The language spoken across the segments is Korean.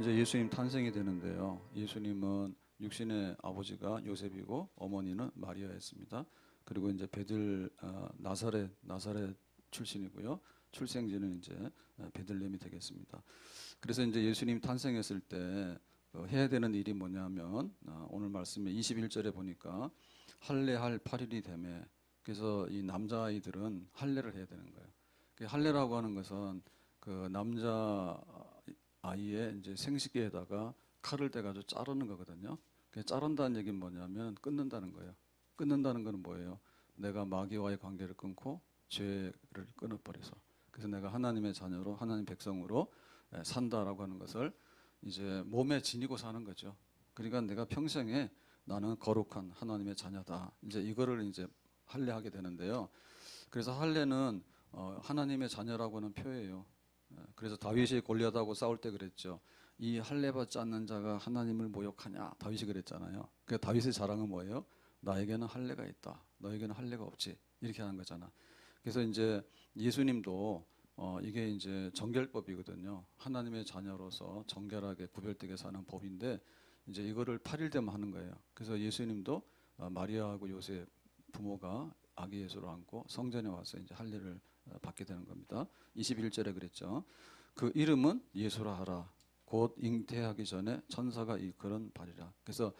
이제 예수님 탄생이 되는데요. 예수님은 육신의 아버지가 요셉이고 어머니는 마리아였습니다. 그리고 이제 나사렛 출신이고요. 출생지는 이제 베들레헴이 되겠습니다. 그래서 이제 예수님 탄생했을 때 해야 되는 일이 뭐냐면 오늘 말씀에 21절에 보니까 할례할 8일이 되매, 그래서 이 남자아이들은 할례를 해야 되는 거예요. 그 할례라고 하는 것은 그 남자 아이의 이제 생식기에다가 칼을 대가지고 자르는 거거든요. 그 자른다는 얘기는 뭐냐면 끊는다는 거예요. 끊는다는 거는 뭐예요? 내가 마귀와의 관계를 끊고 죄를 끊어버려서, 그래서 내가 하나님의 자녀로 하나님 백성으로 산다라고 하는 것을 이제 몸에 지니고 사는 거죠. 그러니까 내가 평생에 나는 거룩한 하나님의 자녀다, 이제 이거를 이제 할례하게 되는데요. 그래서 할례는 하나님의 자녀라고 하는 표예요. 그래서 다윗이 골리앗하고 싸울 때 그랬죠. 이 할례 받지 않는 자가 하나님을 모욕하냐, 다윗이 그랬잖아요. 그 다윗의 자랑은 뭐예요? 나에게는 할례가 있다, 너에게는 할례가 없지, 이렇게 하는 거잖아. 그래서 이제 예수님도 이게 이제 정결법이거든요. 하나님의 자녀로서 정결하게 구별되게 사는 법인데, 이제 이거를 8일 되면 하는 거예요. 그래서 예수님도 마리아하고 요셉 부모가 아기 예수를 안고 성전에 와서 이제 할례를 받게 되는 겁니다. 21절에 그랬죠. 그 이름은 예수라 하라. 곧 잉태하기 전에 천사가 이끌은 바리라. 그래서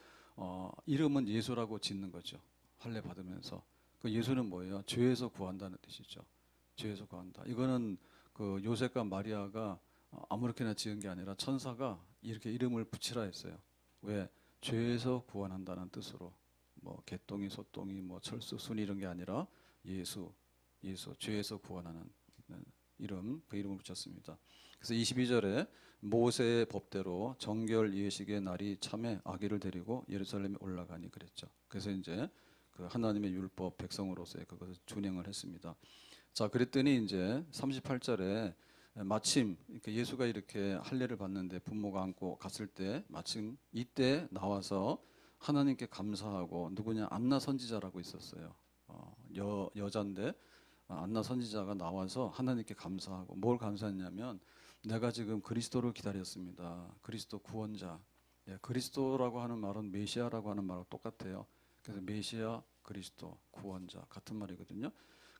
이름은 예수라고 짓는 거죠. 할례 받으면서. 그 예수는 뭐예요? 죄에서 구한다는 뜻이죠. 죄에서 구한다. 이거는 그 요셉과 마리아가 아무렇게나 지은 게 아니라 천사가 이렇게 이름을 붙이라 했어요. 왜? 죄에서 구원한다는 뜻으로. 뭐 개똥이, 소똥이, 뭐 철수, 순이 이런 게 아니라 예수, 죄에서 구원하는 이름, 그 이름을 붙였습니다. 그래서 22절에 모세의 법대로 정결 예식의 날이 참에 아기를 데리고 예루살렘에 올라가니 그랬죠. 그래서 이제 그 하나님의 율법 백성으로서의 그것을 준행을 했습니다. 자, 그랬더니 이제 38절에 마침 예수가 이렇게 할례를 받는데 부모가 안고 갔을 때 마침 이때 나와서 하나님께 감사하고, 누구냐, 안나 선지자라고 있었어요. 여자인데 안나 선지자가 나와서 하나님께 감사하고, 뭘 감사했냐면 내가 지금 그리스도를 기다렸습니다. 그리스도 구원자. 예, 그리스도라고 하는 말은 메시아라고 하는 말하고 똑같아요. 그래서 메시아, 그리스도, 구원자 같은 말이거든요.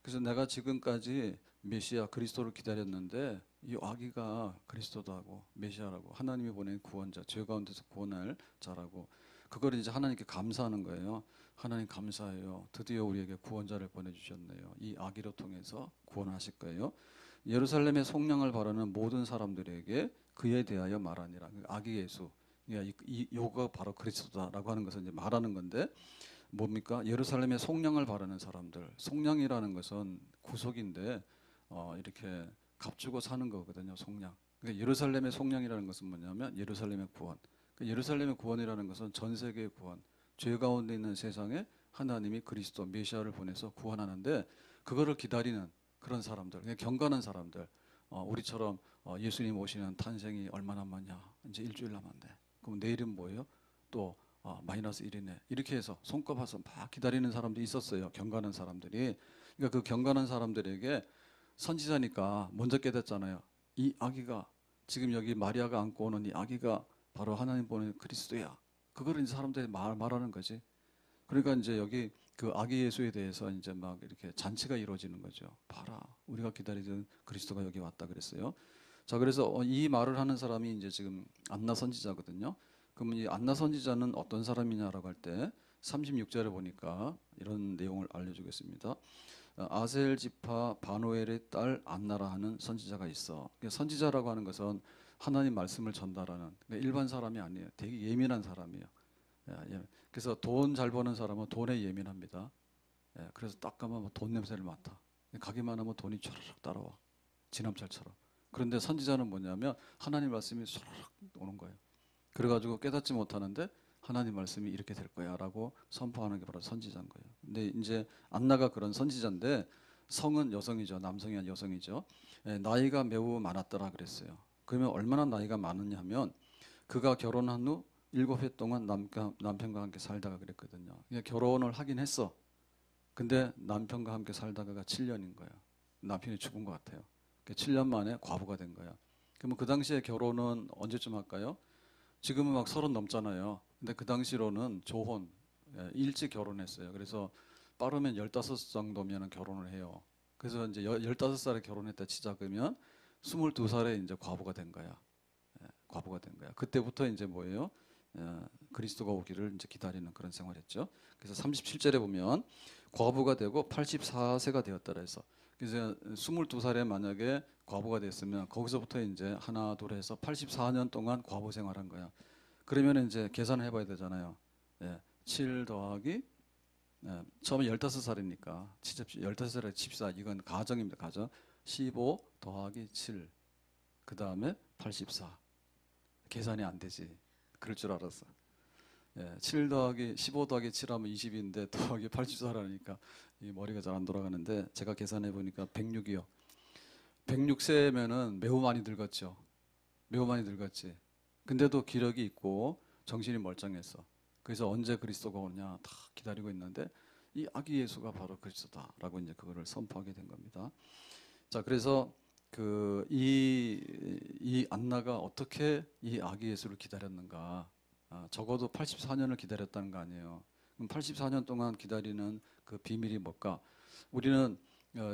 그래서 내가 지금까지 메시아 그리스도를 기다렸는데 이 아기가 그리스도도 하고 메시아라고, 하나님이 보낸 구원자, 죄 가운데서 구원할 자라고, 그걸 이제 하나님께 감사하는 거예요. 하나님 감사해요. 드디어 우리에게 구원자를 보내주셨네요. 이 아기로 통해서 구원하실 거예요. 예루살렘의 속량을 바라는 모든 사람들에게 그에 대하여 말하니라. 아기 예수. 요가 바로 그리스도다라고 하는 것을 이제 말하는 건데, 뭡니까? 예루살렘의 속량을 바라는 사람들. 속량이라는 것은 구속인데 이렇게 값주고 사는 거거든요. 속량. 그러니까 예루살렘의 속량이라는 것은 뭐냐면 예루살렘의 구원. 그러니까 예루살렘의 구원이라는 것은 전 세계의 구원. 죄 가운데 있는 세상에 하나님이 그리스도 메시아를 보내서 구원하는데, 그거를 기다리는 그런 사람들, 그냥 경건한 사람들. 우리처럼 예수님 오시는 탄생이 얼마 남았냐, 이제 일주일 남았네. 그럼 내일은 뭐예요? 또 마이너스 1이네. 이렇게 해서 손꼽아서 막 기다리는 사람들이 있었어요. 경건한 사람들이. 그러니까 그 경건한 사람들에게 선지자니까 먼저 깨닫잖아요. 이 아기가, 지금 여기 마리아가 안고 오는 이 아기가 바로 하나님 보낸 그리스도야. 그거를 이제 사람들이 말하는 거지. 그러니까 이제 여기 그 아기 예수에 대해서 이제 막 이렇게 잔치가 이루어지는 거죠. 봐라, 우리가 기다리던 그리스도가 여기 왔다 그랬어요. 자, 그래서 이 말을 하는 사람이 이제 지금 안나 선지자거든요. 그러면 이 안나 선지자는 어떤 사람이냐라고 할 때 36절에 보니까 이런 내용을 알려주겠습니다. 아셀 지파 바노엘의 딸 안나라 하는 선지자가 있어. 선지자라고 하는 것은 하나님 말씀을 전달하는 일반 사람이 아니에요. 되게 예민한 사람이에요. 예. 그래서 돈 잘 버는 사람은 돈에 예민합니다. 예. 그래서 딱 가면 돈 냄새를 맡아. 가기만 하면 돈이 촤르륵 따라와. 지남철처럼. 그런데 선지자는 뭐냐면 하나님 말씀이 촤르륵 오는 거예요. 그래가지고 깨닫지 못하는데 하나님 말씀이 이렇게 될 거야 라고 선포하는 게 바로 선지자인 거예요. 근데 이제 안나가 그런 선지자인데, 성은 여성이죠. 남성이 아니라 여성이죠. 예, 나이가 매우 많았더라 그랬어요. 그러면 얼마나 나이가 많으냐면 그가 결혼한 후 7해 동안 남편과 함께 살다가 그랬거든요. 그러니까 결혼을 하긴 했어. 근데 남편과 함께 살다가가 7년인 거예요. 남편이 죽은 것 같아요. 7년 만에 과부가 된 거야. 그러면 그 당시에 결혼은 언제쯤 할까요? 지금은 막 30 넘잖아요. 근데 그 당시로는 조혼, 일찍 결혼했어요. 그래서 빠르면 15 정도면 결혼을 해요. 그래서 이제 15살에 결혼했다 치자 그러면 22살에 이제 과부가 된 거야. 과부가 된 거야. 그때부터 이제 뭐예요? 그리스도가 오기를 이제 기다리는 그런 생활했죠. 그래서 37절에 보면 과부가 되고 84세가 되었다라 해서 그래서 22살에 만약에 과부가 됐으면 거기서부터 이제 하나 둘 해서 84년 동안 과부 생활한 거야. 그러면 이제 계산을 해봐야 되잖아요. 7 더하기 처음에 15살이니까 15살에 칩사 이건 가정입니다. 가정 15 더하기 7 그 다음에 84 계산이 안 되지. 그럴 줄 알았어. 7 더하기 15 더하기 7 하면 20인데 더하기 84라니까 이 머리가 잘 안 돌아가는데 제가 계산해 보니까 106이요. 106세면은 매우 많이 늙었죠. 매우 많이 늙었지. 근데도 기력이 있고 정신이 멀쩡했어. 그래서 언제 그리스도가 오냐 다 기다리고 있는데 이 아기 예수가 바로 그리스도다라고 이제 그거를 선포하게 된 겁니다. 자, 그래서 이 안나가 어떻게 이 아기 예수를 기다렸는가? 적어도 84년을 기다렸다는 거 아니에요. 그럼 84년 동안 기다리는 그 비밀이 뭘까? 우리는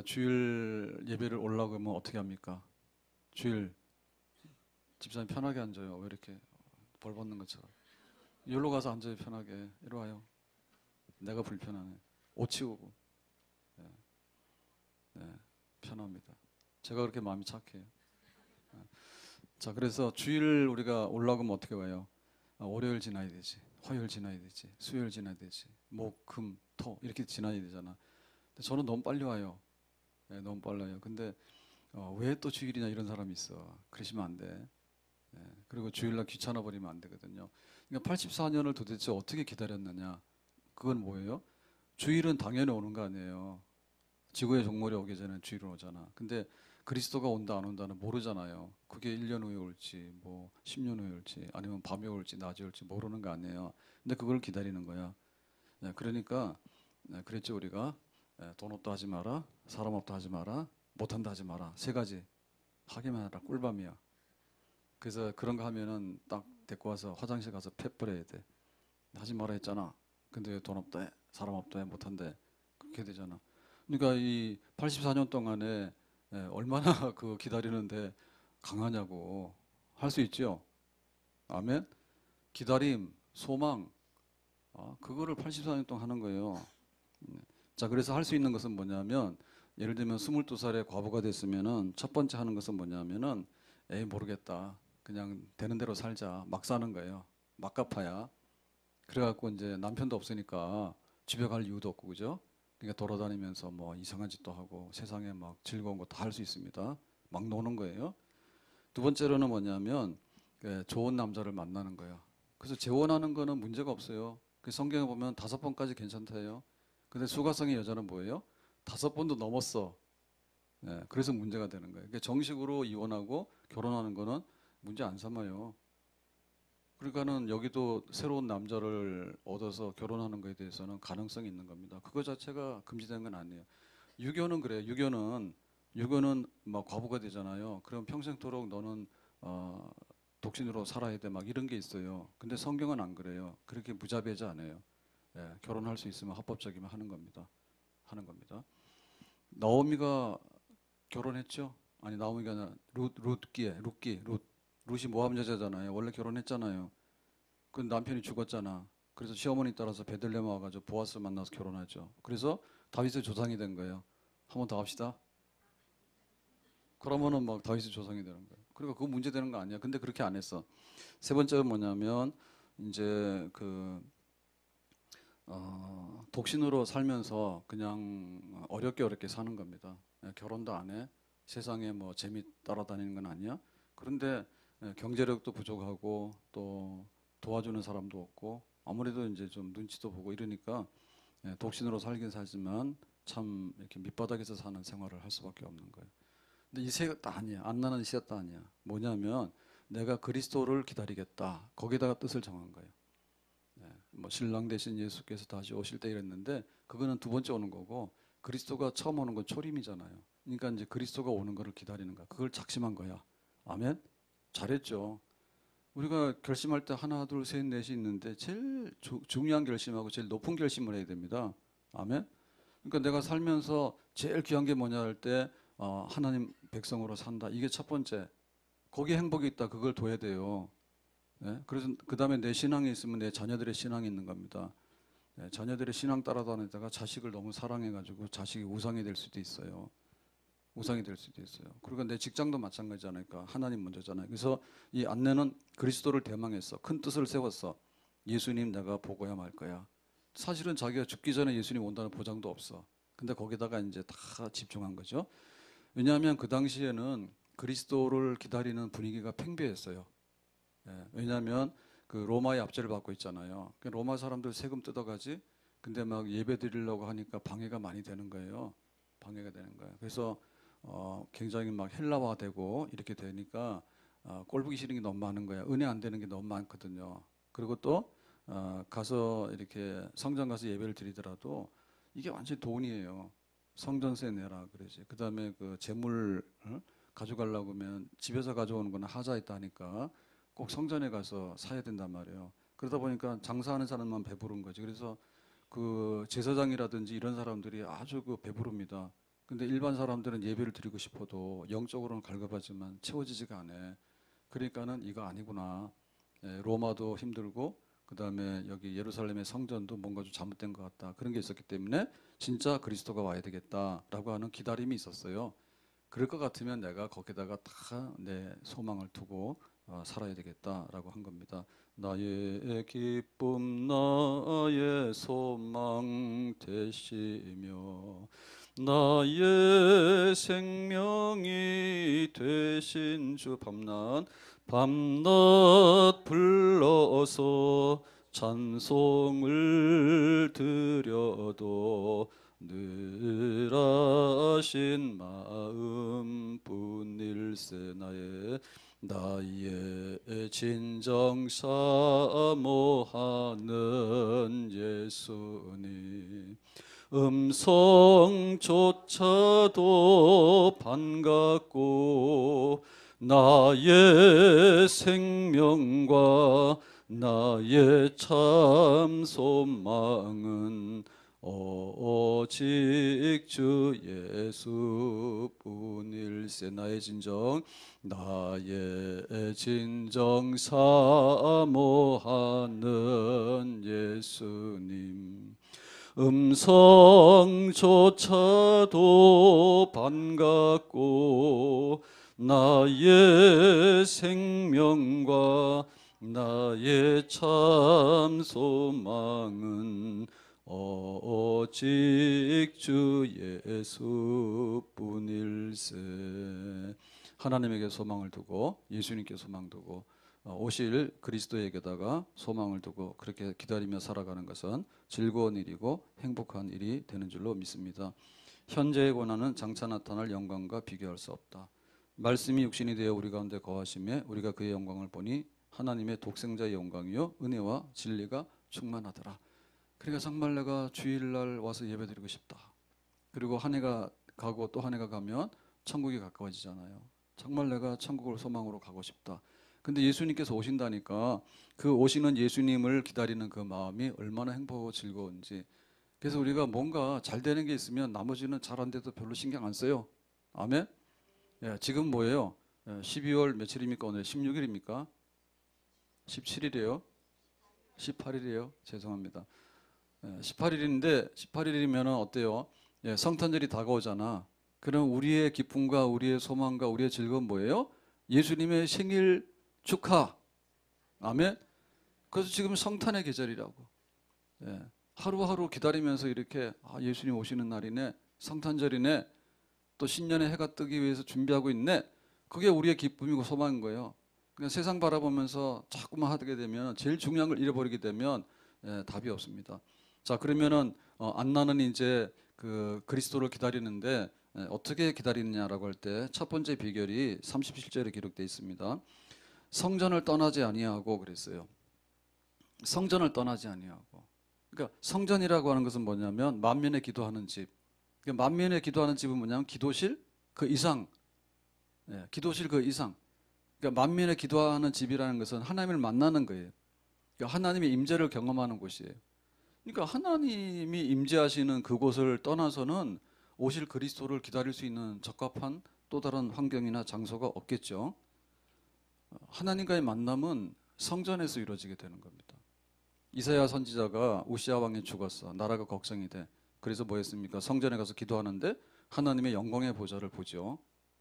주일 예배를 올라고 하면 어떻게 합니까? 주일 집사님 편하게 앉아요. 왜 이렇게 벌 받는 것처럼? 여기로 가서 앉아요. 편하게. 이리 와요. 내가 불편하네. 옷 치우고. 네, 네, 편합니다. 제가 그렇게 마음이 착해요. 자, 그래서 주일 우리가 올라가면 어떻게 와요? 월요일 지나야 되지, 화요일 지나야 되지, 수요일 지나야 되지, 목, 금, 토 이렇게 지나야 되잖아. 근데 저는 너무 빨리 와요. 너무 빨라요. 근데 왜 또 주일이냐 이런 사람이 있어. 그러시면 안 돼. 그리고 주일날 귀찮아 버리면 안 되거든요. 그러니까 84년을 도대체 어떻게 기다렸느냐? 그건 뭐예요? 주일은 당연히 오는 거 아니에요. 지구의 종말이 오기 전에 주일은 오잖아. 근데 그리스도가 온다 안 온다는 모르잖아요. 그게 1년 후에 올지 뭐 10년 후에 올지 아니면 밤에 올지 낮에 올지 모르는 거 아니에요. 근데 그걸 기다리는 거야. 그러니까 그랬죠 우리가. 돈 없다 하지 마라, 사람 없다 하지 마라, 못한다 하지 마라. 세 가지 하기만 해라. 꿀밤이야. 그래서 그런 거 하면은 딱 데리고 와서 화장실 가서 팻 뿌려야 돼. 하지 마라 했잖아. 근데 왜 돈 없다 해, 사람 없다 해, 못한대. 그렇게 되잖아. 그러니까 이 84년 동안에 얼마나 그 기다리는데 강하냐고 할 수 있죠. 아멘. 기다림, 소망, 그거를 84년 동안 하는 거예요. 자, 그래서 할 수 있는 것은 뭐냐면 예를 들면 22살에 과부가 됐으면은 첫 번째 하는 것은 뭐냐면은 에이 모르겠다. 그냥 되는 대로 살자. 막 사는 거예요. 막 갚아야. 그래갖고 이제 남편도 없으니까 집에 갈 이유도 없고 그죠? 그러니까 돌아다니면서 뭐 이상한 짓도 하고 세상에 막 즐거운 거 다 할 수 있습니다. 막 노는 거예요. 두 번째로는 뭐냐면 좋은 남자를 만나는 거예요. 그래서 재혼하는 거는 문제가 없어요. 그 성경에 보면 5번까지 괜찮다요. 근데 수가성의 여자는 뭐예요? 5번도 넘었어. 그래서 문제가 되는 거예요. 그러니까 정식으로 이혼하고 결혼하는 거는 문제 안 삼아요. 그러니까는 여기도 새로운 남자를 얻어서 결혼하는 것에 대해서는 가능성이 있는 겁니다. 그거 자체가 금지된 건 아니에요. 유교는 그래요. 유교는 막 과부가 되잖아요. 그럼 평생토록 너는 독신으로 살아야 돼. 막 이런 게 있어요. 근데 성경은 안 그래요. 그렇게 무자비하지 않아요. 결혼할 수 있으면 합법적이면 하는 겁니다. 하는 겁니다. 나오미가 결혼했죠? 아니 나오미가 아니라 룻이 모함 여자잖아요. 원래 결혼했잖아요. 그 남편이 죽었잖아. 그래서 시어머니 따라서 베들레헴 와가지고 보아스 만나서 결혼하죠. 그래서 다윗의 조상이 된 거예요. 한 번 더 합시다. 그러면은 막 다윗의 조상이 되는 거예요. 그리고 그거 문제 되는 거 아니야. 근데 그렇게 안 했어. 세 번째는 뭐냐면 이제 독신으로 살면서 그냥 어렵게 사는 겁니다. 결혼도 안 해. 세상에 뭐 재미 따라다니는 건 아니야. 그런데 경제력도 부족하고 또 도와주는 사람도 없고 아무래도 이제 좀 눈치도 보고 이러니까 독신으로 살긴 살지만 참 이렇게 밑바닥에서 사는 생활을 할 수밖에 없는 거예요. 근데 이 셋다 아니야. 안나는 셋다 아니야. 뭐냐면 내가 그리스도를 기다리겠다. 거기다가 뜻을 정한 거예요. 뭐 신랑 대신 예수께서 다시 오실 때 이랬는데 그거는 두 번째 오는 거고 그리스도가 처음 오는 건 초림이잖아요. 그러니까 이제 그리스도가 오는 거를 기다리는 거야. 그걸 작심한 거야. 아멘. 잘했죠. 우리가 결심할 때 하나, 둘, 셋, 넷이 있는데 제일 중요한 결심하고 제일 높은 결심을 해야 됩니다. 아멘. 그러니까 내가 살면서 제일 귀한 게 뭐냐 할 때 하나님 백성으로 산다. 이게 첫 번째. 거기에 행복이 있다. 그걸 둬야 돼요. 예? 그래서 그 다음에 내 신앙이 있으면 내 자녀들의 신앙이 있는 겁니다. 예, 자녀들의 신앙 따라다니다가 자식을 너무 사랑해가지고 자식이 우상이 될 수도 있어요. 우상이 될 수도 있어요. 그리고 내 직장도 마찬가지잖아요. 그러니까 하나님 먼저잖아요. 그래서 이 안내는 그리스도를 대망했어. 큰 뜻을 세웠어. 예수님 내가 보고야 말 거야. 사실은 자기가 죽기 전에 예수님 온다는 보장도 없어. 근데 거기다가 이제 다 집중한 거죠. 왜냐하면 그 당시에는 그리스도를 기다리는 분위기가 팽배했어요. 예, 왜냐하면 그 로마의 압제를 받고 있잖아요. 로마 사람들 세금 뜯어가지. 근데 막 예배 드리려고 하니까 방해가 많이 되는 거예요. 방해가 되는 거예요. 그래서 굉장히 막 헬라화되고 이렇게 되니까 꼴 보기 싫은 게 너무 많은 거야. 은혜 안 되는 게 너무 많거든요. 그리고 또 가서 이렇게 성전 가서 예배를 드리더라도 이게 완전히 돈이에요. 성전세 내라 그러지. 그다음에 그 재물 가져가려고 하면 집에서 가져오는 거는 하자 있다 하니까 꼭 성전에 가서 사야 된단 말이에요. 그러다 보니까 장사하는 사람만 배부른 거지. 그래서 그 제사장이라든지 이런 사람들이 아주 그 배부릅니다. 근데 일반 사람들은 예배를 드리고 싶어도 영적으로는 갈급하지만 채워지지가 않아. 그러니까는 이거 아니구나. 예, 로마도 힘들고 그다음에 여기 예루살렘의 성전도 뭔가 좀 잘못된 것 같다. 그런 게 있었기 때문에 진짜 그리스도가 와야 되겠다라고 하는 기다림이 있었어요. 그럴 것 같으면 내가 거기다가 다 내 소망을 두고 살아야 되겠다라고 한 겁니다. 나의 기쁨 나의 소망 되시며 나의 생명이 되신 주 밤낮 불러서 찬송을 드려도 늘 하신 마음뿐일세 나의 진정 사모하는 예수님 음성조차도 반갑고 나의 생명과 나의 참 소망은 오직 주 예수뿐일세 나의 진정 사모하는 예수님 음성조차도 반갑고 나의 생명과 나의 참 소망은 오직 주 예수뿐일세 하나님에게 소망을 두고 예수님께 소망 두고 오실 그리스도에게다가 소망을 두고 그렇게 기다리며 살아가는 것은 즐거운 일이고 행복한 일이 되는 줄로 믿습니다. 현재의 고난은 장차 나타날 영광과 비교할 수 없다. 말씀이 육신이 되어 우리 가운데 거하심에 우리가 그의 영광을 보니 하나님의 독생자의 영광이요 은혜와 진리가 충만하더라. 그러니까 정말 내가 주일날 와서 예배드리고 싶다. 그리고 한 해가 가고 또 한 해가 가면 천국이 가까워지잖아요. 정말 내가 천국을 소망으로 가고 싶다. 근데 예수님께서 오신다니까 그 오시는 예수님을 기다리는 그 마음이 얼마나 행복하고 즐거운지. 그래서 우리가 뭔가 잘 되는 게 있으면 나머지는 잘 안 돼도 별로 신경 안 써요. 아멘? 예, 지금 뭐예요? 12월 며칠입니까? 오늘 16일입니까? 17일이에요? 18일이에요? 죄송합니다. 18일인데 18일이면 어때요? 예, 성탄절이 다가오잖아. 그럼 우리의 기쁨과 우리의 소망과 우리의 즐거움 뭐예요? 예수님의 생일 축하. 아멘. 그래서 지금 성탄의 계절이라고. 예, 하루하루 기다리면서 이렇게 예수님 오시는 날이네. 성탄절이네. 또 신년의 해가 뜨기 위해서 준비하고 있네. 그게 우리의 기쁨이고 소망인 거예요. 그냥 세상 바라보면서 자꾸만 하게 되면 제일 중요한 걸 잃어버리게 되면 답이 없습니다. 자, 그러면은 안나는 이제 그 그리스도를 기다리는데 어떻게 기다리느냐라고 할 때 첫 번째 비결이 37절에 기록되어 있습니다. 성전을 떠나지 아니하고 그랬어요. 성전을 떠나지 아니하고. 그러니까 성전이라고 하는 것은 뭐냐면 만면에 기도하는 집. 그러니까 만면에 기도하는 집은 뭐냐면 기도실 그 이상. 기도실 그 이상. 그러니까 만민의 기도하는 집이라는 것은 하나님을 만나는 거예요. 그러니까 하나님의 임재를 경험하는 곳이에요. 그러니까 하나님이 임재하시는 그곳을 떠나서는 오실 그리스도를 기다릴 수 있는 적합한 또 다른 환경이나 장소가 없겠죠. 하나님과의 만남은 성전에서 이루어지게 되는 겁니다. 이사야 선지자가 우시아 왕이 죽었어. 나라가 걱정이 돼. 그래서 뭐 했습니까? 성전에 가서 기도하는데 하나님의 영광의 보좌를 보죠.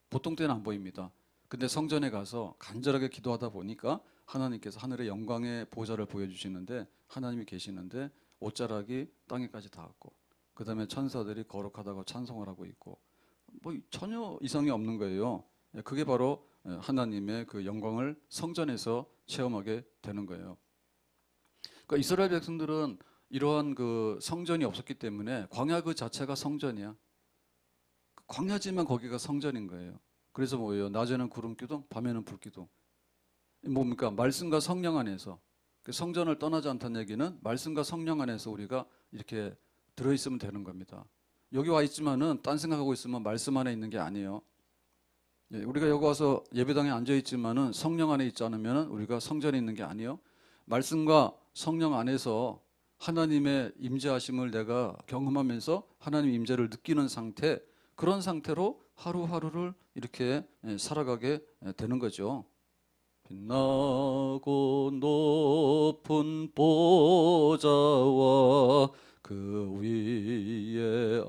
보통 때는 안 보입니다. 근데 성전에 가서 간절하게 기도하다 보니까 하나님께서 하늘의 영광의 보좌를 보여주시는데 하나님이 계시는데 옷자락이 땅에까지 닿았고 그 다음에 천사들이 거룩하다고 찬송을 하고 있고 뭐 전혀 이상이 없는 거예요. 그게 바로 하나님의 그 영광을 성전에서 체험하게 되는 거예요. 그러니까 이스라엘 백성들은 이러한 그 성전이 없었기 때문에 광야 그 자체가 성전이야. 광야지만 거기가 성전인 거예요. 그래서 뭐예요? 낮에는 구름 기둥, 밤에는 불 기둥. 뭡니까? 말씀과 성령 안에서 성전을 떠나지 않다는 얘기는 말씀과 성령 안에서 우리가 이렇게 들어있으면 되는 겁니다. 여기 와 있지만은 딴 생각하고 있으면 말씀 안에 있는 게 아니에요. 우리가 여기 와서 예배당에 앉아 있지만은 성령 안에 있지 않으면 우리가 성전에 있는 게 아니에요. 말씀과 성령 안에서 하나님의 임재하심을 내가 경험하면서 하나님 임재를 느끼는 상태, 그런 상태로 하루하루를 이렇게 살아가게 되는 거죠. 빛나고 높은 보좌와 그 위에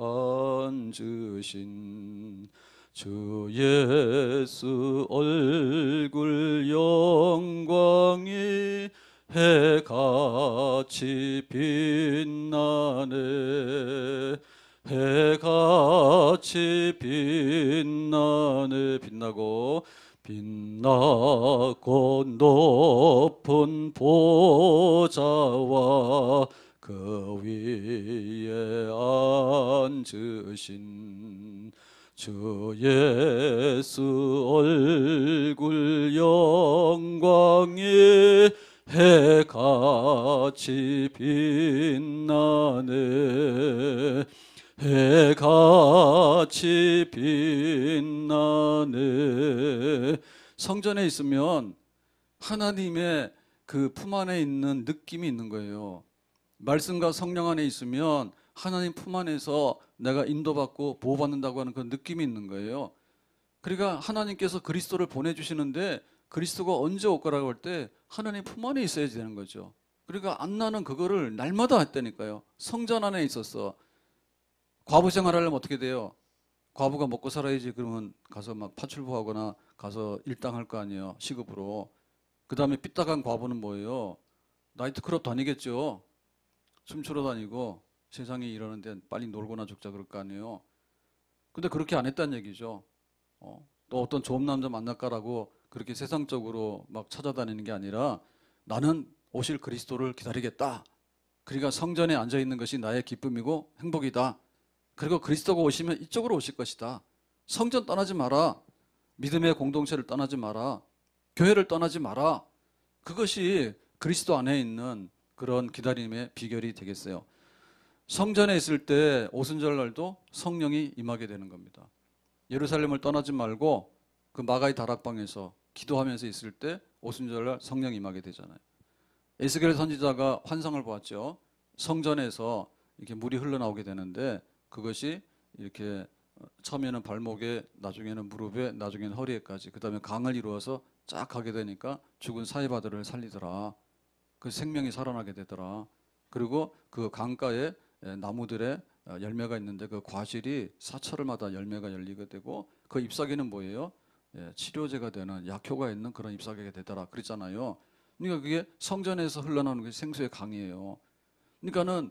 앉으신 주 예수 얼굴 영광이 해같이 빛나네. 해같이 빛나네. 빛나고 높은 보좌와 그 위에 앉으신 주 예수 얼굴 영광이 해같이 빛나네. 해같이 빛나네. 성전에 있으면 하나님의 그 품 안에 있는 느낌이 있는 거예요. 말씀과 성령 안에 있으면 하나님 품 안에서 내가 인도받고 보호받는다고 하는 그런 느낌이 있는 거예요. 그러니까 하나님께서 그리스도를 보내주시는데 그리스도가 언제 올 거라고 할 때 하나님 품 안에 있어야 되는 거죠. 그러니까 안나는 그거를 날마다 했다니까요. 성전 안에 있었어. 과부 생활하려면 어떻게 돼요? 과부가 먹고 살아야지. 그러면 가서 막 파출부하거나 가서 일당할 거 아니에요. 시급으로. 그 다음에 삐딱한 과부는 뭐예요? 나이트클럽 다니겠죠. 춤추러 다니고 세상이 이러는데 빨리 놀고나 죽자 그럴 거 아니에요. 근데 그렇게 안 했다는 얘기죠. 또 어떤 좋은 남자 만날까라고 그렇게 세상적으로 막 찾아다니는 게 아니라 나는 오실 그리스도를 기다리겠다. 그러니까 성전에 앉아 있는 것이 나의 기쁨이고 행복이다. 그리고 그리스도가 오시면 이쪽으로 오실 것이다. 성전 떠나지 마라. 믿음의 공동체를 떠나지 마라. 교회를 떠나지 마라. 그것이 그리스도 안에 있는 그런 기다림의 비결이 되겠어요. 성전에 있을 때 오순절날도 성령이 임하게 되는 겁니다. 예루살렘을 떠나지 말고 그 마가의 다락방에서 기도하면서 있을 때 오순절날 성령이 임하게 되잖아요. 에스겔 선지자가 환상을 보았죠. 성전에서 이렇게 물이 흘러나오게 되는데 그것이 이렇게 처음에는 발목에, 나중에는 무릎에, 나중에는 허리에까지, 그 다음에 강을 이루어서 쫙 가게 되니까 죽은 사이바들을 살리더라. 그 생명이 살아나게 되더라. 그리고 그 강가에 나무들의 열매가 있는데 그 과실이 사철마다 열매가 열리게 되고 그 잎사귀는 뭐예요? 치료제가 되는 약효가 있는 그런 잎사귀가 되더라. 그랬잖아요. 그러니까 그게 성전에서 흘러나오는 게 생수의 강이에요. 그러니까는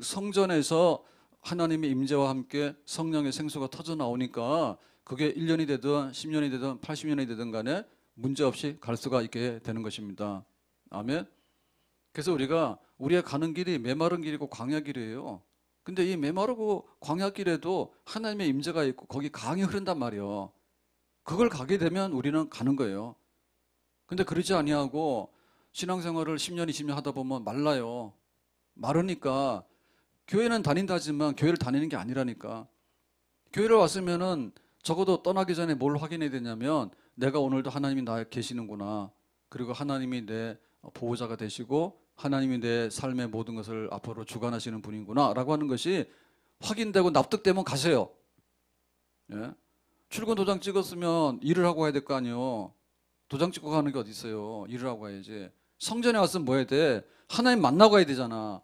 성전에서 하나님의 임재와 함께 성령의 생수가 터져 나오니까 그게 1년이 되든 10년이 되든 80년이 되든 간에 문제없이 갈 수가 있게 되는 것입니다. 아멘. 그래서 우리가 우리의 가는 길이 메마른 길이고 광야 길이에요. 근데 이 메마르고 광야 길에도 하나님의 임재가 있고 거기 강이 흐른단 말이에요. 그걸 가게 되면 우리는 가는 거예요. 근데 그러지 아니하고 신앙생활을 10년, 20년 하다 보면 말라요. 마르니까 교회는 다닌다 하지만 교회를 다니는 게 아니라니까. 교회를 왔으면은 적어도 떠나기 전에 뭘 확인해야 되냐면 내가 오늘도 하나님이 나에 계시는구나. 그리고 하나님이 내 보호자가 되시고 하나님이 내 삶의 모든 것을 앞으로 주관하시는 분이구나 라고 하는 것이 확인되고 납득되면 가세요. 예? 출근 도장 찍었으면 일을 하고 가야 될 거 아니에요. 도장 찍고 가는 게 어디 있어요. 일을 하고 가야지. 성전에 왔으면 뭐 해야 돼? 하나님 만나고 가야 되잖아.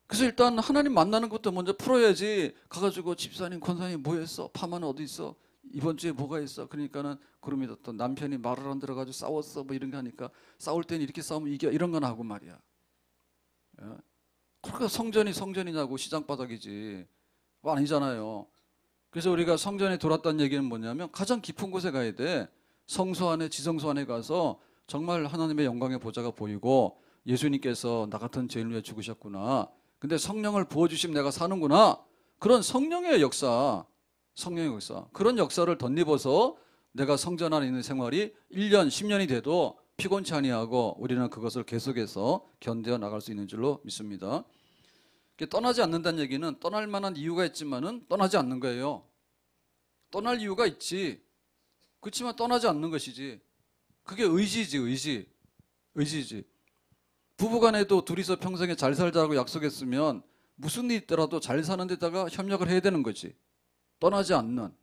그래서 일단 하나님 만나는 것도 먼저 풀어야지. 가가지고 집사님, 권사님 뭐 했어? 파마는 어디 있어? 이번 주에 뭐가 있어? 그러니까는 그룹이 또 남편이 말을 안 들어가지고 싸웠어 뭐 이런 거 하니까 싸울 때는 이렇게 싸우면 이겨 이런 건 하고 말이야. 예? 그러니까 성전이 성전이냐고 시장바닥이지. 뭐 아니잖아요. 그래서 우리가 성전에 돌았다는 얘기는 뭐냐면 가장 깊은 곳에 가야 돼. 성소 안에 지성소 안에 가서 정말 하나님의 영광의 보좌가 보이고 예수님께서 나 같은 죄인을 위해 죽으셨구나. 근데 성령을 부어주시면 내가 사는구나. 그런 성령의 역사, 성령의 역사. 그런 역사를 덧입어서 내가 성전 안에 있는 생활이 1년, 10년이 돼도 피곤치 아니하고 우리는 그것을 계속해서 견뎌 나갈 수 있는 줄로 믿습니다. 떠나지 않는다는 얘기는 떠날 만한 이유가 있지만은 떠나지 않는 거예요. 떠날 이유가 있지. 그렇지만 떠나지 않는 것이지. 그게 의지지, 의지. 의지지. 부부간에도 둘이서 평생에 잘 살자고 약속했으면 무슨 일이 있더라도 잘 사는 데다가 협력을 해야 되는 거지. 떠나지 않는.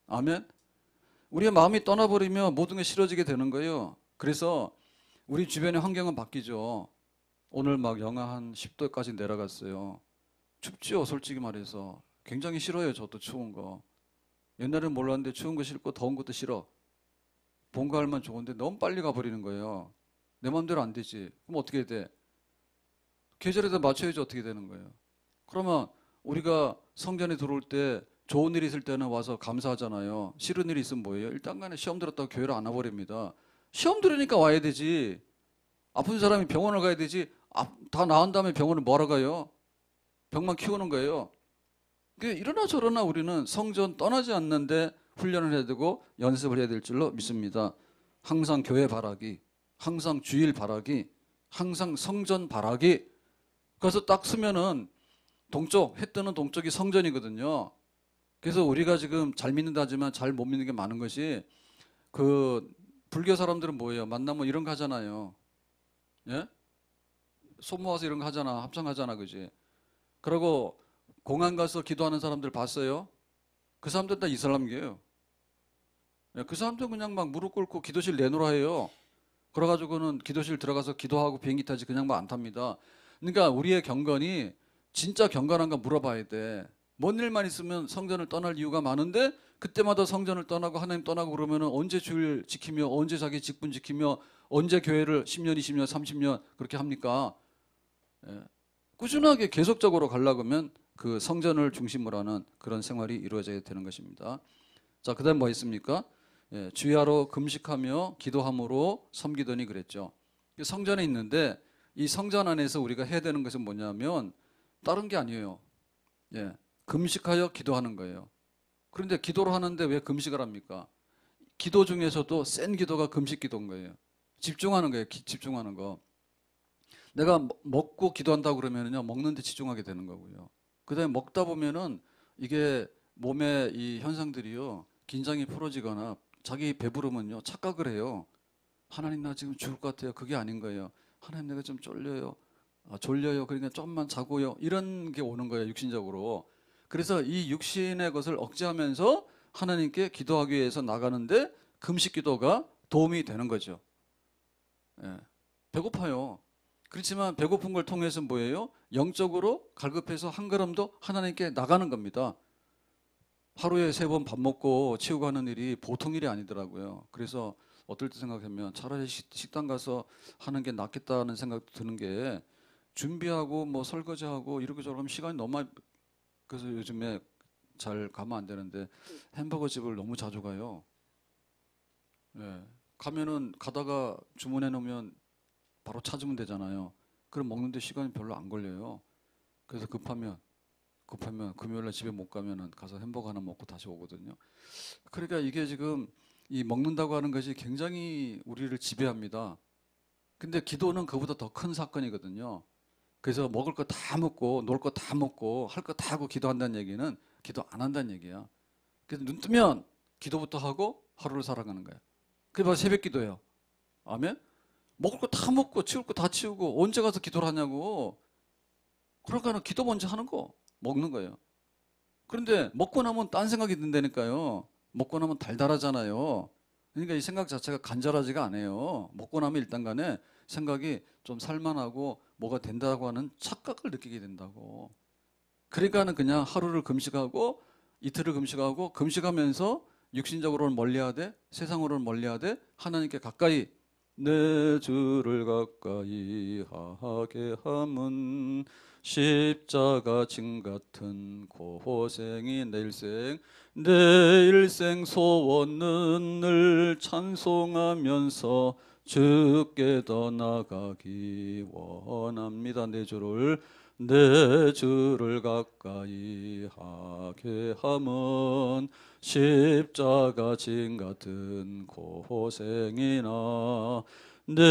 아멘. 우리의 마음이 떠나버리면 모든 게 싫어지게 되는 거예요. 그래서 우리 주변의 환경은 바뀌죠. 오늘 막 영하 한 10도까지 내려갔어요. 춥죠, 솔직히 말해서. 굉장히 싫어요, 저도 추운 거. 옛날에는 몰랐는데 추운 거 싫고 더운 것도 싫어. 봄, 가을만 좋은데 너무 빨리 가버리는 거예요. 내 마음대로 안 되지. 그럼 어떻게 돼? 계절에다 맞춰야지 어떻게 되는 거예요. 그러면 우리가 성전에 들어올 때 좋은 일이 있을 때는 와서 감사하잖아요. 싫은 일이 있으면 뭐예요? 일단 간에 시험 들었다고 교회를 안 와버립니다. 시험 들으니까 와야 되지. 아픈 사람이 병원을 가야 되지. 다 나은 다음에 병원을 뭐하러 가요? 병만 키우는 거예요. 이러나 저러나 우리는 성전 떠나지 않는데 훈련을 해야 되고 연습을 해야 될 줄로 믿습니다. 항상 교회 바라기, 항상 주일 바라기, 항상 성전 바라기. 그래서 딱 쓰면은 동쪽, 해 뜨는 동쪽이 성전이거든요. 그래서 우리가 지금 잘 믿는다지만 잘 못 믿는 게 많은 것이 그 불교 사람들은 뭐예요? 만나면 이런 거 하잖아요. 예? 손 모아서 이런 거 하잖아. 합창하잖아. 그지? 그리고 공항 가서 기도하는 사람들 봤어요? 그 사람들 다 이슬람교예요. 그 사람들 그냥 막 무릎 꿇고 기도실 내놓으라 해요. 그래가지고는 기도실 들어가서 기도하고 비행기 타지 그냥 막 안 탑니다. 그러니까 우리의 경건이 진짜 경건한가 물어봐야 돼. 뭔 일만 있으면 성전을 떠날 이유가 많은데 그때마다 성전을 떠나고 하나님 떠나고 그러면 언제 주일 지키며 언제 자기 직분 지키며 언제 교회를 10년, 20년, 30년 그렇게 합니까? 예. 꾸준하게 계속적으로 가려고 하면 그 성전을 중심으로 하는 그런 생활이 이루어져야 되는 것입니다. 자, 그 다음 뭐 있습니까? 예, 주야로 금식하며 기도함으로 섬기더니 그랬죠. 성전에 있는데 이 성전 안에서 우리가 해야 되는 것은 뭐냐면 다른 게 아니에요. 예, 금식하여 기도하는 거예요. 그런데 기도를 하는데 왜 금식을 합니까? 기도 중에서도 센 기도가 금식 기도인 거예요. 집중하는 거예요. 집중하는 거. 내가 먹고 기도한다고 그러면요, 먹는 데 집중하게 되는 거고요. 그 다음에 먹다 보면은 이게 몸의 이 현상들이요, 긴장이 풀어지거나 자기 배부르면요, 착각을 해요. 하나님 나 지금 죽을 것 같아요. 그게 아닌 거예요. 하나님 내가 좀 졸려요. 졸려요. 그러니까 조금만 자고요. 이런 게 오는 거예요, 육신적으로. 그래서 이 육신의 것을 억제하면서 하나님께 기도하기 위해서 나가는데 금식 기도가 도움이 되는 거죠. 예. 배고파요. 그렇지만 배고픈 걸 통해서 뭐예요? 영적으로 갈급해서 한 걸음도 하나님께 나가는 겁니다. 하루에 3번 밥 먹고 치우고 하는 일이 보통 일이 아니더라고요. 그래서 어떨 때 생각하면 차라리 식당 가서 하는 게 낫겠다는 생각도 드는 게 준비하고 뭐 설거지하고 이렇게 저렇게 하면 시간이 너무 많이. 그래서 요즘에 잘 가면 안 되는데 햄버거 집을 너무 자주 가요. 예. 가면은 가다가 주문해 놓으면 바로 찾으면 되잖아요. 그럼 먹는데 시간이 별로 안 걸려요. 그래서 급하면 금요일날 집에 못 가면은 가서 햄버거 하나 먹고 다시 오거든요. 그러니까 이게 지금 이 먹는다고 하는 것이 굉장히 우리를 지배합니다. 근데 기도는 그보다 더 큰 사건이거든요. 그래서 먹을 거 다 먹고 놀 거 다 먹고 할 거 다 하고 기도한다는 얘기는 기도 안 한다는 얘기야. 그래서 눈 뜨면 기도부터 하고 하루를 살아가는 거야. 그게 바로 새벽 기도예요. 아멘? 먹을 거 다 먹고 치울 거 다 치우고 언제 가서 기도를 하냐고. 그러니까 기도 먼저 하는 거, 먹는 거예요. 그런데 먹고 나면 딴 생각이 든다니까요. 먹고 나면 달달하잖아요. 그러니까 이 생각 자체가 간절하지가 않아요. 먹고 나면 일단 간에 생각이 좀 살만하고 뭐가 된다고 하는 착각을 느끼게 된다고. 그러니까는 그냥 하루를 금식하고 이틀을 금식하고 금식하면서 육신적으로는 멀리하되 세상으로는 멀리하되 하나님께 가까이 내 주를 가까이 하게 함은 십자가 진 같은 고생이 내 일생 소원은 늘 찬송하면서 주께 더 나가기 원합니다. 내 주를 가까이 하게 함은 십자가 진 같은 고생이나 내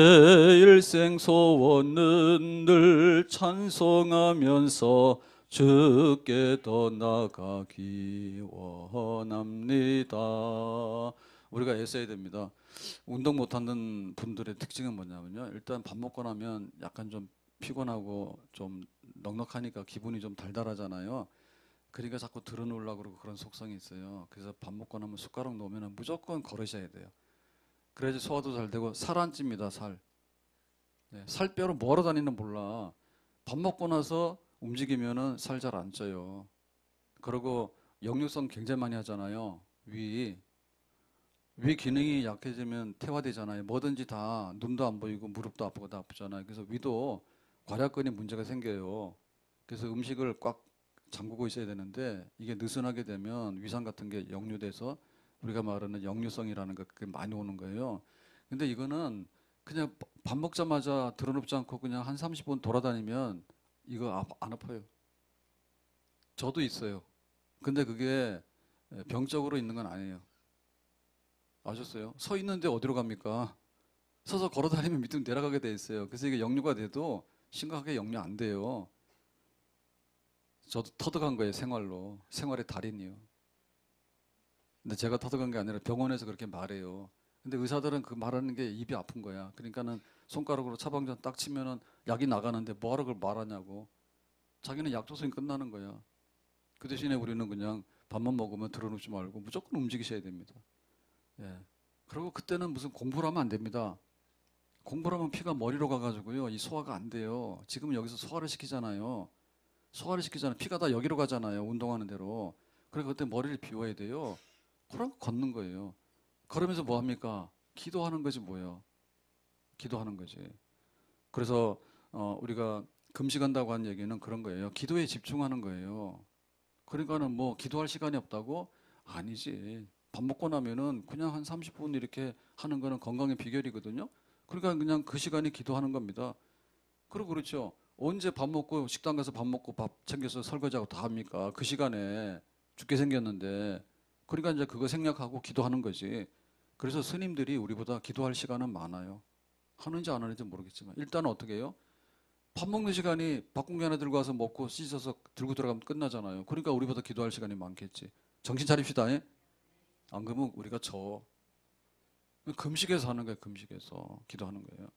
일생 소원은 늘 찬송하면서 주께 더 나가기 원합니다. 우리가 애써야 됩니다. 운동 못하는 분들의 특징은 뭐냐면요, 일단 밥 먹고 나면 약간 좀 피곤하고 좀 넉넉하니까 기분이 좀 달달하잖아요. 그러니까 자꾸 들어놓으려고 그러고 그런 속성이 있어요. 그래서 밥 먹고 나면 숟가락 놓으면 무조건 걸으셔야 돼요. 그래야지 소화도 잘 되고. 살 안 찝니다. 살. 네, 살뼈로 뭐하러 다니는 몰라. 밥 먹고 나서 움직이면은 살 잘 안 쪄요. 그리고 역류성 굉장히 많이 하잖아요. 위 기능이 약해지면 퇴화되잖아요. 뭐든지 다 눈도 안 보이고 무릎도 아프고 다 아프잖아요. 그래서 위도 괄약근이 문제가 생겨요. 그래서 음식을 꽉 잠그고 있어야 되는데 이게 느슨하게 되면 위산 같은 게 역류돼서 우리가 말하는 역류성이라는 거 그게 많이 오는 거예요. 근데 이거는 그냥 밥 먹자마자 들어눕지 않고 그냥 한 30분 돌아다니면 이거 안 아파요. 저도 있어요. 근데 그게 병적으로 있는 건 아니에요. 아셨어요? 서 있는데 어디로 갑니까? 서서 걸어 다니면 밑으로 내려가게 돼 있어요. 그래서 이게 역류가 돼도 심각하게 역류 안 돼요. 저도 터득한 거예요, 생활로. 생활의 달인이요. 근데 제가 터득한 게 아니라 병원에서 그렇게 말해요. 근데 의사들은 그 말하는 게 입이 아픈 거야. 그러니까는 손가락으로 처방전 딱 치면은 약이 나가는데 뭐하러 그걸 말하냐고. 자기는 약 조성이 끝나는 거야. 그 대신에 우리는 그냥 밥만 먹으면 들어놓지 말고 무조건 움직이셔야 됩니다. 예. 그리고 그때는 무슨 공부를 하면 안 됩니다. 공부를 하면 피가 머리로 가가지고요. 이 소화가 안 돼요. 지금 여기서 소화를 시키잖아요. 피가 다 여기로 가잖아요. 운동하는 대로. 그래서 그때 머리를 비워야 돼요. 그럼 걷는 거예요. 걸으면서 뭐 합니까? 기도하는 거지 뭐예요. 기도하는 거지. 그래서 우리가 금식한다고 하는 얘기는 그런 거예요. 기도에 집중하는 거예요. 그러니까는 뭐 기도할 시간이 없다고? 아니지. 밥 먹고 나면은 그냥 한 30분 이렇게 하는 거는 건강의 비결이거든요. 그러니까 그냥 그 시간에 기도하는 겁니다. 그리고 그렇죠. 언제 밥 먹고 식당 가서 밥 먹고 밥 챙겨서 설거지하고 다 합니까? 그 시간에 죽게 생겼는데. 그러니까 이제 그거 생략하고 기도하는 거지. 그래서 스님들이 우리보다 기도할 시간은 많아요. 하는지 안 하는지 모르겠지만 일단은 어떻게 해요? 밥 먹는 시간이 밥 공기 하나 들고 와서 먹고 씻어서 들고 들어가면 끝나잖아요. 그러니까 우리보다 기도할 시간이 많겠지. 정신 차립시다. 예? 안 그러면 우리가 금식에서 하는 거예요. 금식에서 기도하는 거예요.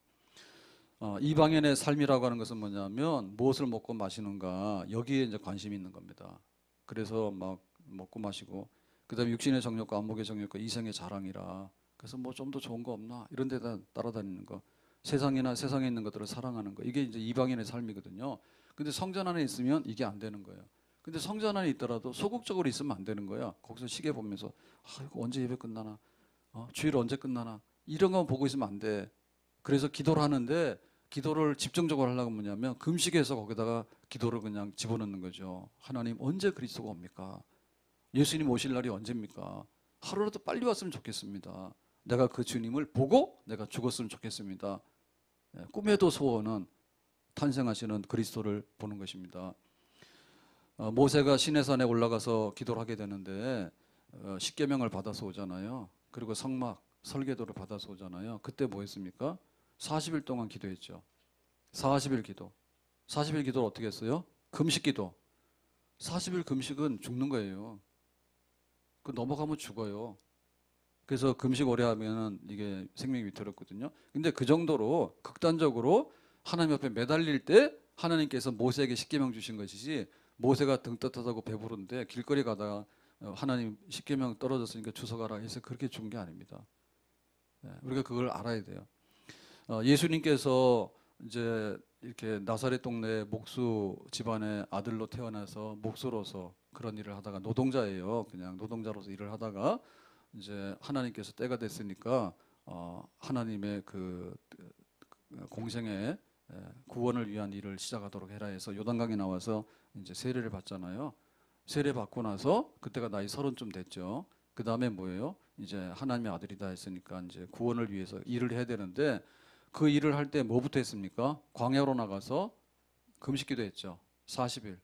이방인의 삶이라고 하는 것은 뭐냐면 무엇을 먹고 마시는가 여기에 이제 관심이 있는 겁니다. 그래서 막 먹고 마시고 그다음에 육신의 정욕과 안목의 정욕과 이성의 자랑이라 그래서 뭐 좀 더 좋은 거 없나 이런 데다 따라다니는 거 세상이나 세상에 있는 것들을 사랑하는 거 이게 이제 이방인의 삶이거든요. 근데 성전 안에 있으면 이게 안 되는 거예요. 근데 성전 안에 있더라도 소극적으로 있으면 안 되는 거야. 거기서 시계 보면서 이거 언제 예배 끝나나 주일 언제 끝나나 이런 거 보고 있으면 안 돼. 그래서 기도를 하는데 기도를 집중적으로 하려고 뭐냐면 금식해서 거기다가 기도를 그냥 집어넣는 거죠. 하나님 언제 그리스도가 옵니까? 예수님 오실 날이 언제입니까? 하루라도 빨리 왔으면 좋겠습니다. 내가 그 주님을 보고 내가 죽었으면 좋겠습니다. 꿈에도 소원은 탄생하시는 그리스도를 보는 것입니다. 모세가 시내산에 올라가서 기도를 하게 되는데 십계명을 받아서 오잖아요. 그리고 성막, 설계도를 받아서 오잖아요. 그때 뭐 했습니까? 40일 동안 기도했죠. 40일 기도. 40일 기도를 어떻게 했어요? 금식 기도. 40일 금식은 죽는 거예요. 그 넘어가면 죽어요. 그래서 금식 오래 하면은 이게 생명이 위태롭거든요. 근데 그 정도로 극단적으로 하나님 앞에 매달릴 때 하나님께서 모세에게 십계명 주신 것이지, 모세가 등 따뜻하고 배부른데 길거리 가다가 하나님 십계명 떨어졌으니까 주워가라 해서 그렇게 준 게 아닙니다. 우리가 그걸 알아야 돼요. 예수님께서 이제 이렇게 나사렛 동네 목수 집안의 아들로 태어나서 목수로서 그런 일을 하다가, 노동자예요. 그냥 노동자로서 일을 하다가 이제 하나님께서 때가 됐으니까 하나님의 그 공생의 구원을 위한 일을 시작하도록 해라 해서 요단강에 나와서 이제 세례를 받잖아요. 세례 받고 나서 그때가 나이 30쯤 됐죠. 그 다음에 뭐예요? 이제 하나님의 아들이다 했으니까 이제 구원을 위해서 일을 해야 되는데, 그 일을 할 때 뭐부터 했습니까? 광야로 나가서 금식기도 했죠. 40일.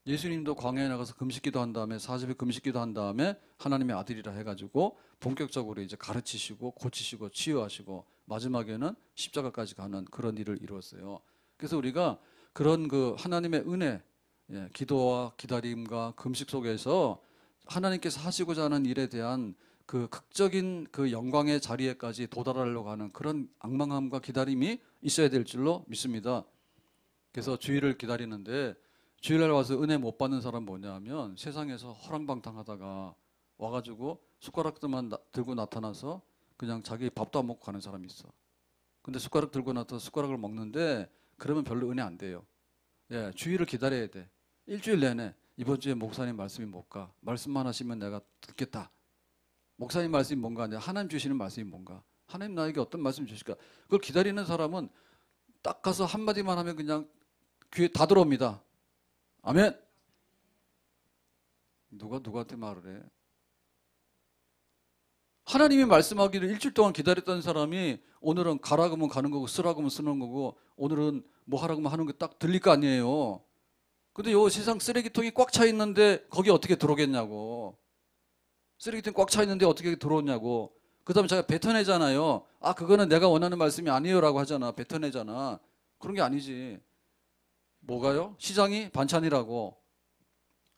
예수님도 광야에 나가서 금식기도 한 다음에 40일 금식기도 한 다음에 하나님의 아들이라 해가지고 본격적으로 이제 가르치시고 고치시고 치유하시고 마지막에는 십자가까지 가는 그런 일을 이루었어요. 그래서 우리가 그런 그 하나님의 은혜, 기도와 기다림과 금식 속에서 하나님께서 하시고자 하는 일에 대한 그 극적인 그 영광의 자리에까지 도달하려고 하는 그런 앙망함과 기다림이 있어야 될 줄로 믿습니다. 그래서 주일을 기다리는데, 주일날 와서 은혜 못 받는 사람 뭐냐 하면 세상에서 허랑방탕하다가 와가지고 숟가락들만 들고 나타나서 그냥 자기 밥도 안 먹고 가는 사람이 있어. 근데 숟가락 들고 나타나서 숟가락을 먹는데 그러면 별로 은혜 안 돼요. 주일을 기다려야 돼. 일주일 내내 이번 주에 목사님 말씀이 뭘까? 말씀만 하시면 내가 듣겠다. 목사님 말씀이 뭔가? 하나님 주시는 말씀이 뭔가? 하나님 나에게 어떤 말씀 주실까? 그걸 기다리는 사람은 딱 가서 한마디만 하면 그냥 귀에 다 들어옵니다. 아멘. 누가 누구한테 말을 해? 하나님이 말씀하기를 일주일 동안 기다렸던 사람이 오늘은 가라 그러면 가는 거고 쓰라 그러면 쓰는 거고 오늘은 뭐 하라 그러면 하는 게 딱 들릴 거 아니에요. 근데 요 세상 쓰레기통이 꽉 차 있는데 거기 어떻게 들어오겠냐고. 쓰레기통이 꽉 차 있는데 어떻게 들어오냐고. 그 다음에 제가 뱉어내잖아요. 아, 그거는 내가 원하는 말씀이 아니에요 라고 하잖아. 뱉어내잖아. 그런 게 아니지. 뭐가요? 시장이 반찬이라고.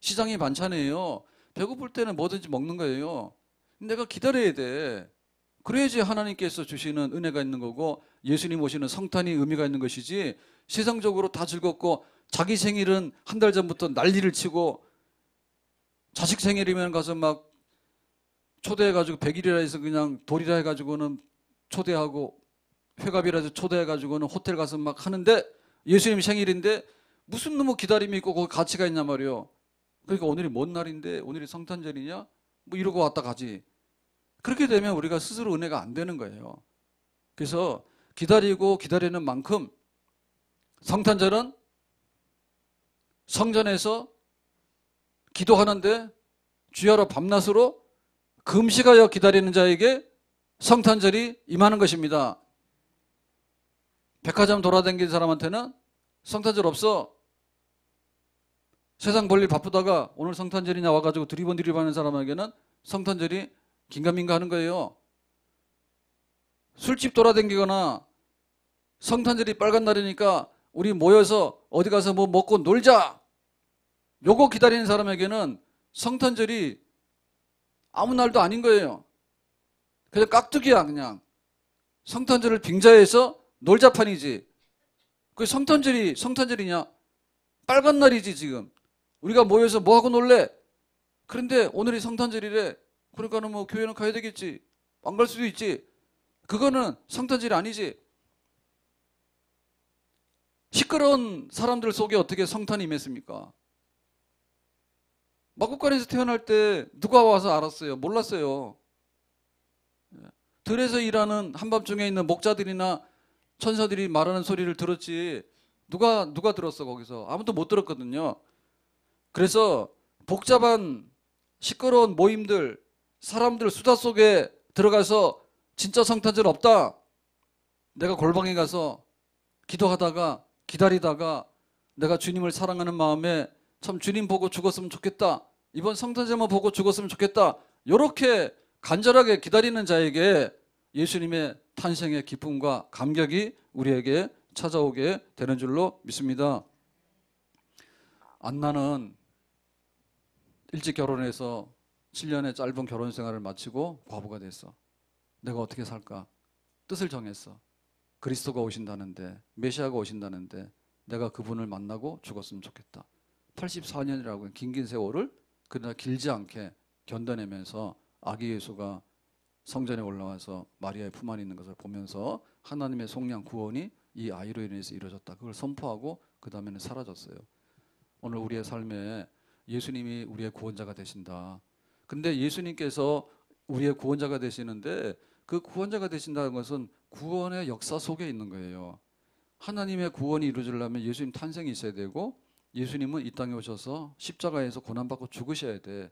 시장이 반찬이에요. 배고플 때는 뭐든지 먹는 거예요. 내가 기다려야 돼. 그래야지 하나님께서 주시는 은혜가 있는 거고 예수님 오시는 성탄이 의미가 있는 것이지, 세상적으로 다 즐겁고 자기 생일은 한 달 전부터 난리를 치고 자식 생일이면 가서 막 초대해가지고 100일이라 해서 그냥 돌이라 해가지고는 초대하고 회갑이라 해서 초대해가지고는 호텔 가서 막 하는데, 예수님 생일인데 무슨 놈의 기다림이 있고 거기 가치가 있냔 말이에요. 그러니까 오늘이 뭔 날인데 오늘이 성탄절이냐 뭐 이러고 왔다 가지. 그렇게 되면 우리가 스스로 은혜가 안 되는 거예요. 그래서 기다리고 기다리는 만큼 성탄절은 성전에서 기도하는데 주야로 밤낮으로 금식하여 기다리는 자에게 성탄절이 임하는 것입니다. 백화점 돌아다니는 사람한테는 성탄절 없어. 세상 볼일 바쁘다가 오늘 성탄절이냐 와가지고 드리번 하는 사람에게는 성탄절이 긴가민가 하는 거예요. 술집 돌아다니거나 성탄절이 빨간 날이니까 우리 모여서 어디 가서 뭐 먹고 놀자, 요거 기다리는 사람에게는 성탄절이 아무 날도 아닌 거예요. 그냥 깍두기야. 그냥 성탄절을 빙자해서 놀자판이지. 그게 성탄절이냐? 빨간 날이지. 지금 우리가 모여서 뭐 하고 놀래? 그런데 오늘이 성탄절이래. 그러니까는 뭐 교회는 가야 되겠지. 안 갈 수도 있지. 그거는 성탄절이 아니지. 시끄러운 사람들 속에 어떻게 성탄이 임했습니까? 마구간에서 태어날 때 누가 와서 알았어요? 몰랐어요. 들에서 일하는 한밤중에 있는 목자들이나 천사들이 말하는 소리를 들었지 누가 들었어? 거기서 아무도 못 들었거든요. 그래서 복잡한 시끄러운 모임들, 사람들 수다 속에 들어가서 진짜 성탄절 없다. 내가 골방에 가서 기도하다가 기다리다가 내가 주님을 사랑하는 마음에 참 주님 보고 죽었으면 좋겠다. 이번 성탄절만 보고 죽었으면 좋겠다. 이렇게 간절하게 기다리는 자에게 예수님의 탄생의 기쁨과 감격이 우리에게 찾아오게 되는 줄로 믿습니다. 안나는 일찍 결혼해서 7년의 짧은 결혼 생활을 마치고 과부가 됐어. 내가 어떻게 살까? 뜻을 정했어. 그리스도가 오신다는데, 메시아가 오신다는데 내가 그분을 만나고 죽었으면 좋겠다. 84년이라고 긴 세월을 그러나 길지 않게 견뎌내면서 아기 예수가 성전에 올라와서 마리아의 품 안에 있는 것을 보면서 하나님의 속량 구원이 이 아이로 인해서 이루어졌다. 그걸 선포하고 그 다음에는 사라졌어요. 오늘 우리의 삶에 예수님이 우리의 구원자가 되신다. 근데 예수님께서 우리의 구원자가 되시는데 그 구원자가 되신다는 것은 구원의 역사 속에 있는 거예요. 하나님의 구원이 이루어지려면 예수님 탄생이 있어야 되고 예수님은 이 땅에 오셔서 십자가에서 고난받고 죽으셔야 돼.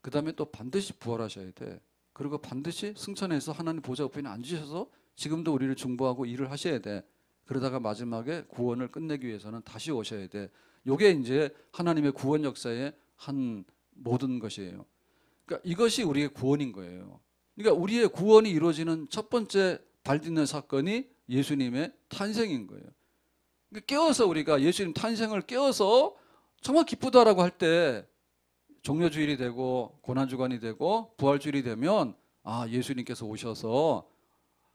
그 다음에 또 반드시 부활하셔야 돼. 그리고 반드시 승천해서 하나님 보좌 우편에 앉으셔서 지금도 우리를 중보하고 일을 하셔야 돼. 그러다가 마지막에 구원을 끝내기 위해서는 다시 오셔야 돼. 요게 이제 하나님의 구원 역사의 한 모든 것이에요. 그러니까 이것이 우리의 구원인 거예요. 그러니까 우리의 구원이 이루어지는 첫 번째 발딛는 사건이 예수님의 탄생인 거예요. 그러니까 깨어서 우리가 예수님 탄생을 깨어서 정말 기쁘다라고 할 때 종려주일이 되고 고난주간이 되고 부활주일이 되면 아, 예수님께서 오셔서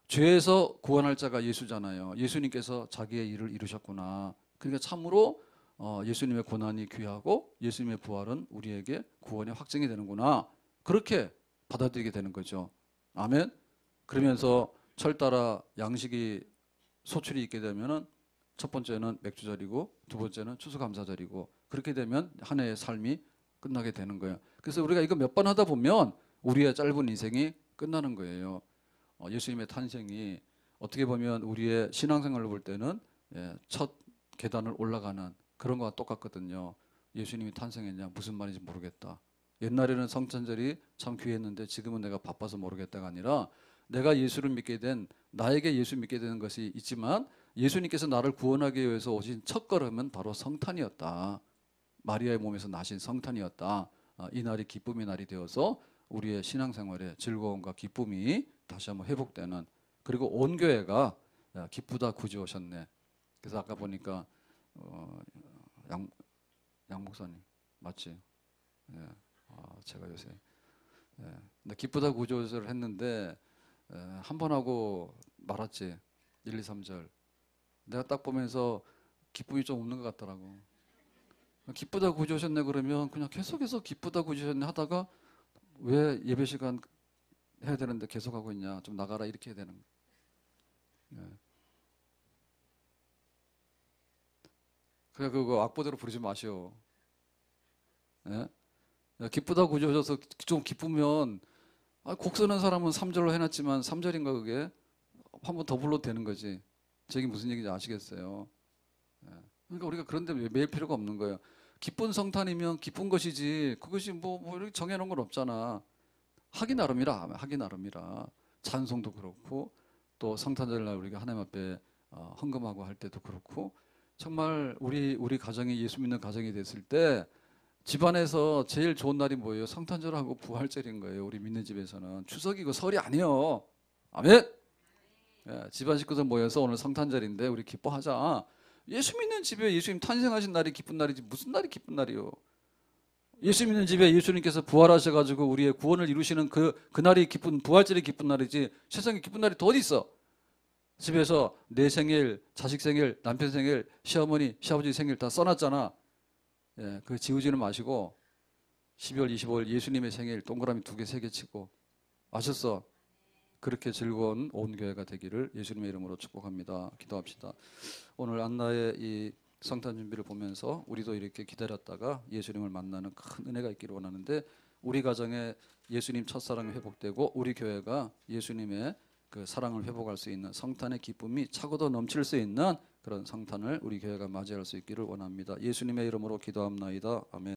죄에서 구원할 자가 예수잖아요. 예수님께서 자기의 일을 이루셨구나. 그러니까 참으로 예수님의 고난이 귀하고 예수님의 부활은 우리에게 구원의 확증이 되는구나. 그렇게 받아들이게 되는 거죠. 아멘. 그러면서 철따라 양식이 소출이 있게 되면은 첫 번째는 맥주절이고 두 번째는 추수감사절이고 그렇게 되면 한 해의 삶이 끝나게 되는 거예요. 그래서 우리가 이거 몇 번 하다 보면 우리의 짧은 인생이 끝나는 거예요. 예수님의 탄생이 어떻게 보면 우리의 신앙생활로 볼 때는 첫 계단을 올라가는 그런 거와 똑같거든요. 예수님이 탄생했냐 무슨 말인지 모르겠다. 옛날에는 성탄절이 참 귀했는데 지금은 내가 바빠서 모르겠다가 아니라 내가 예수를 믿게 된 나에게 예수 믿게 되는 것이 있지만 예수님께서 나를 구원하기 위해서 오신 첫 걸음은 바로 성탄이었다. 마리아의 몸에서 나신 성탄이었다. 이 날이 기쁨의 날이 되어서 우리의 신앙생활에 즐거움과 기쁨이 다시 한번 회복되는 그리고 온 교회가 기쁘다 구주 오셨네. 그래서 아까 보니까 양 목사님 맞지? 예. 제가 요새 기쁘다 구주 오셨을 했는데 한 번 하고 말았지. 1, 2, 3절 내가 딱 보면서 기쁨이 좀 없는 것 같더라고. 기쁘다 구주 오셨네 그러면 그냥 계속해서 기쁘다 구주 오셨네 하다가 왜 예배 시간 해야 되는데 계속 하고 있냐 좀 나가라 이렇게 해야 되는 거예요. 그래 그거 악보대로 부르지 마시오. 예? 기쁘다 구주 오셔서 좀 기쁘면 곡 쓰는 사람은 3절로 해놨지만 3절인가 그게 한 번 더 불러도 되는 거지. 저게 무슨 얘기인지 아시겠어요? 그러니까 우리가 그런데 매일 필요가 없는 거예요. 기쁜 성탄이면 기쁜 것이지 그것이 뭐 이렇게 정해놓은 건 없잖아. 하기 나름이라 하기 나름이라 찬송도 그렇고 또 성탄절날 우리가 하나님 앞에 헌금하고 할 때도 그렇고 정말 우리 가정이 예수 믿는 가정이 됐을 때 집안에서 제일 좋은 날이 뭐예요? 성탄절하고 부활절인 거예요. 우리 믿는 집에서는 추석이고 설이 아니에요. 아멘. 집안 식구들 모여서 오늘 성탄절인데 우리 기뻐하자. 예수 믿는 집에 예수님 탄생하신 날이 기쁜 날이지 무슨 날이 기쁜 날이요? 예수 믿는 집에 예수님께서 부활하셔가지고 우리의 구원을 이루시는 그 날이 기쁜 부활절이 기쁜 날이지 세상에 기쁜 날이 더 어디 있어? 집에서 내 생일, 자식 생일, 남편 생일, 시어머니, 시아버지 생일 다 써놨잖아. 그 지우지는 마시고 12월 25일 예수님의 생일 동그라미 2개, 3개 치고 아셨어? 그렇게 즐거운 온 교회가 되기를 예수님의 이름으로 축복합니다. 기도합시다. 오늘 안나의 이 성탄 준비를 보면서 우리도 이렇게 기다렸다가 예수님을 만나는 큰 은혜가 있기를 원하는데 우리 가정에 예수님 첫사랑이 회복되고 우리 교회가 예수님의 그 사랑을 회복할 수 있는 성탄의 기쁨이 차고도 넘칠 수 있는 그런 성탄을 우리 교회가 맞이할 수 있기를 원합니다. 예수님의 이름으로 기도합나이다. 아멘.